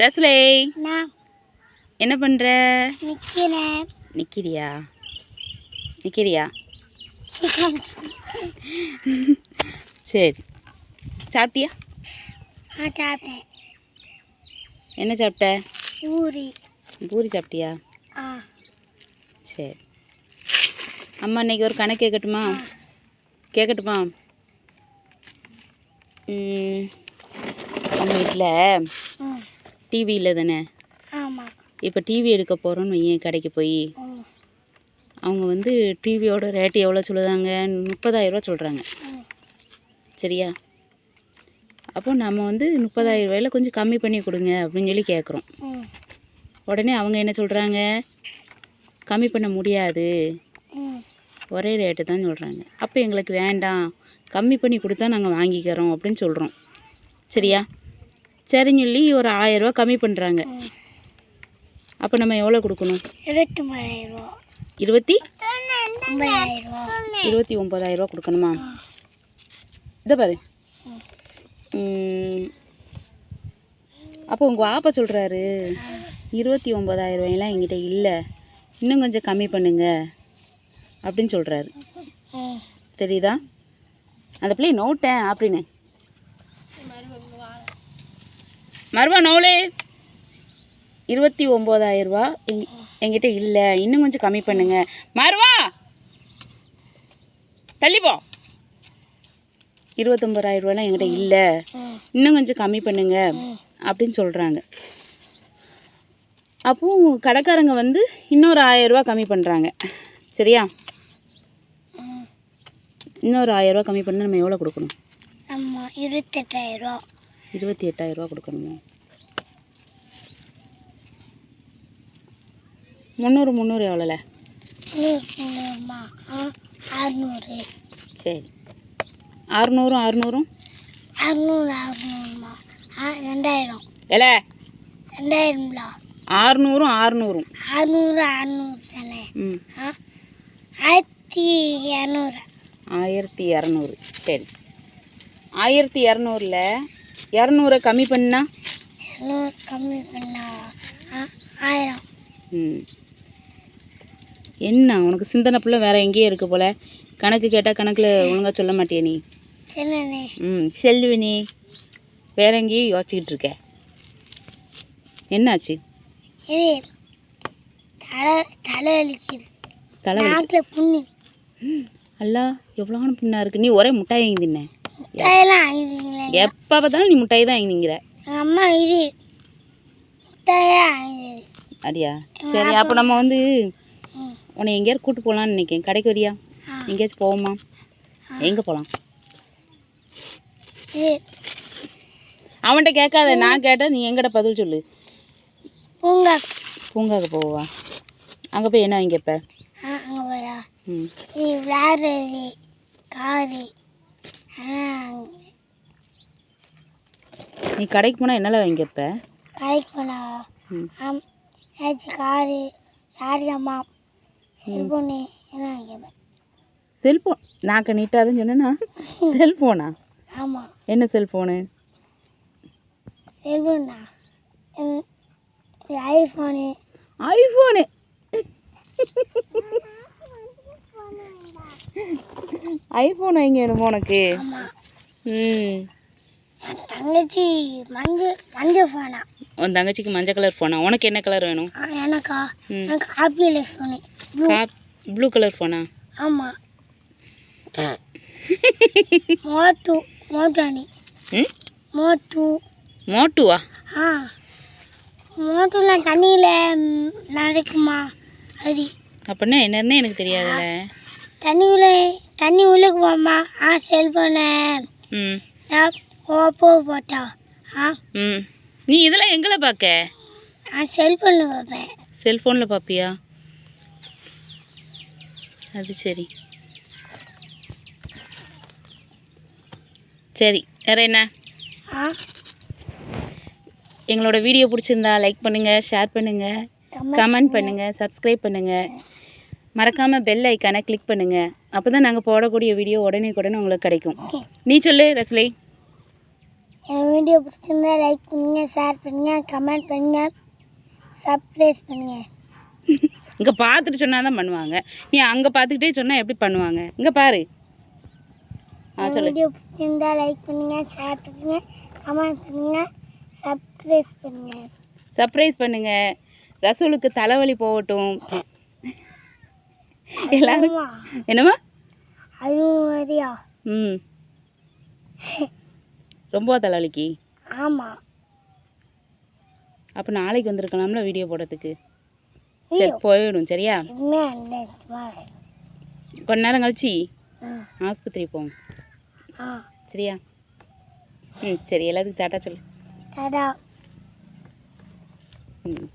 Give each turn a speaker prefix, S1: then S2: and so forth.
S1: ரசுலே என்ன பண்ணுற? நிற்கிறியா? சரி, சாப்பிட்டியா?
S2: சாப்பிட்டேன்.
S1: என்ன சாப்பிட்ட? பூரி சாப்பிட்டியா? சரி. அம்மா இன்னைக்கு ஒரு கணக்கு கேட்கட்டுமா? நம்ம வீட்டில் டிவி இல்லை தானே? இப்போ டிவி எடுக்க போகிறோன்னு வையன், கடைக்கு போய் அவங்க வந்து டிவியோட ரேட்டு எவ்வளோ சொல்லுதாங்க? 30,000 ரூபா சொல்கிறாங்க. சரியா? அப்போ நம்ம வந்து 30,000 ரூபாயில் கொஞ்சம் கம்மி பண்ணி கொடுங்க அப்படின்னு சொல்லி கேட்குறோம். உடனே அவங்க என்ன சொல்கிறாங்க? கம்மி பண்ண முடியாது, ஒரே ரேட்டு தான் சொல்கிறாங்க. அப்போ எங்களுக்கு வேண்டாம், கம்மி பண்ணி கொடுத்தா நாங்கள் வாங்கிக்கிறோம் அப்படின்னு சொல்கிறோம். சரியா? சரின்னு சொல்லி ஒரு 1000 ரூபா கம்மி பண்ணுறாங்க. அப்போ நம்ம எவ்வளோ கொடுக்கணும்? 29,000 ரூபா கொடுக்கணுமா? இதை பாரு. அப்போ உங்கள் வாப்பா சொல்கிறாரு 29,000 ரூபாயெல்லாம் என்கிட்ட இல்லை, இன்னும் கொஞ்சம் கம்மி பண்ணுங்க அப்படின்னு சொல்கிறாரு. தெரியுதா? அந்த பிள்ளை நோட்டேன் அப்படின்னு மறுபா நோலே 29,000 ரூபா என்கிட்ட இல்லை, இன்னும் கொஞ்சம் கம்மி பண்ணுங்க. மறுவா தள்ளிப்போ. 29,000 ரூபாலாம் என்கிட்ட இல்லை, இன்னும் கொஞ்சம் கம்மி பண்ணுங்க அப்படின்னு சொல்கிறாங்க. அப்போ கடைக்காரங்க வந்து இன்னொரு 1000 ரூபா கம்மி பண்ணுறாங்க. சரியா? இன்னொரு 1000 ரூபா கம்மி பண்ணால் நம்ம எவ்வளோ கொடுக்கணும்? 28,000 ரூபா கொடுக்கணுமா? 300 எவ்வளோல?
S2: 600.
S1: சரி, 600
S2: 2000
S1: இல்ல
S2: 2000
S1: 600
S2: தானே?
S1: 1200. சரி, 1200ல் 200 கம்மி பண்ணா
S2: 1000.
S1: என்ன உனக்கு சிந்தனை புள்ள வேற எங்கேயே இருக்கு போல. கணக்கு கேட்டால் கணக்கில் ஒழுங்காக சொல்ல மாட்டியா நீ? செல்வினி வேற எங்கேயும் யோசிச்சுக்கிட்டு இருக்க. என்னாச்சு?
S2: தலைவலி புண்ணு.
S1: அல்லா எவ்வளோ புண்ணா இருக்கு. நீ ஒரே முட்டாய் வாங்கி தின்ன. எப்போ பார்த்தாலும் நீ முட்டாய் தான் வாங்கிங்கிற.
S2: அம்மா இது
S1: அப்படியா? சரி, அப்போ நம்ம வந்து உன்னை எங்கேயாவது கூப்பிட்டு போகலான்னு நினைக்கிறேன். கடைக்கு வரியா? எங்கேயாச்சும் போவோமா? எங்கே போகலாம்? அவன்கிட்ட கேட்காத, நான் கேட்டால் நீ எங்கிட்ட பதில் சொல்லு. பூங்காவுக்கு போவா? அங்கே போய் என்ன வாங்கிப்ப? நீ கடைக்கு போனால் என்னெல்லாம் வாங்கிப்ப?
S2: கடைக்கு போனா காரு, ராஜம்மா, செல்போனு என்ன வாங்கிப்பேன்.
S1: செல்ஃபோன்? நாக்க நீட்டாதுன்னு சொன்னா செல்ஃபோனா?
S2: ஆமாம்.
S1: என்ன செல்ஃபோனு?
S2: செல்ஃபோனா ஐஃபோனு.
S1: ஐஃபோன் வாங்கி வேணுமா உனக்கு?
S2: தங்கச்சி மஞ்சள் ஃபோனா.
S1: உன் தங்கச்சிக்கு மஞ்சள் கலர் ஃபோனா? உனக்கு என்ன கலர் வேணும்?
S2: எனக்கு ஆப்பிள் ஃபோனு.
S1: ப்ளூ கலர் ஃபோனா?
S2: ஆமாம். மோட்டுவானி.
S1: மோட்டுவா?
S2: மோட்டுலாம் தண்ணியில் நடக்குமா? அது
S1: அப்படின்னா என்னன்னு எனக்கு தெரியாதுல்ல.
S2: தண்ணி உள்ளுக்கு போமா? செல்போனை ஓப்போ போட்டா.
S1: நீ இதெல்லாம் எங்களை பார்க்க?
S2: செல்போனில் பார்ப்பேன்.
S1: செல்ஃபோனில் பார்ப்பியா? அது சரி. சரி, வேறு என்ன? எங்களோட வீடியோ பிடிச்சிருந்தா லைக் பண்ணுங்கள், ஷேர் பண்ணுங்கள், கமெண்ட் பண்ணுங்கள், சப்ஸ்கிரைப் பண்ணுங்கள். மறக்காமல் பெல் ஐக்கானை கிளிக் பண்ணுங்கள். அப்போ தான் நாங்கள் போடக்கூடிய வீடியோ உடனே உங்களுக்கு கிடைக்கும். நீ சொல்லு ரஸ்லை.
S2: என் வீடியோ பிடிச்சிருந்தா லைக் பண்ணுங்க, ஷேர் பண்ணுங்க, கமெண்ட் பண்ணுங்க, சப்ஸ்கிரைப் பண்ணுங்க.
S1: இங்கே பார்த்துட்டு சொன்னால் தான் பண்ணுவாங்க. நீ அங்கே பார்த்துக்கிட்டே சொன்னால் எப்படி பண்ணுவாங்க? இங்கே பாரு.
S2: என்
S1: சொல்லு.
S2: வீடியோ பிடிச்சிருந்தா லைக் பண்ணுங்க, ஷேர் பண்ணுங்க, கமெண்ட் பண்ணுங்க, சப்ஸ்கிரைப் பண்ணுங்க.
S1: சர்ப்ரைஸ் பண்ணுங்க. ரசூலுக்கு தலைவலி போகட்டும். எல்லாரும் என்னம்மா?
S2: அதுவும் வரியா?
S1: ம். ரொம்ப தலைவலிக்கு.
S2: ஆமாம்.
S1: அப்போ நாளைக்கு வந்திருக்கலாம்ல வீடியோ போடுறதுக்கு. சரி போயிடும் சரியா? கொஞ்ச நேரம் கழிச்சு ஆஸ்பத்திரி போங்க சரியா? ம் சரி, எல்லாத்துக்கும் டாட்டா சொல்லு.
S2: டாடா.
S1: ம்.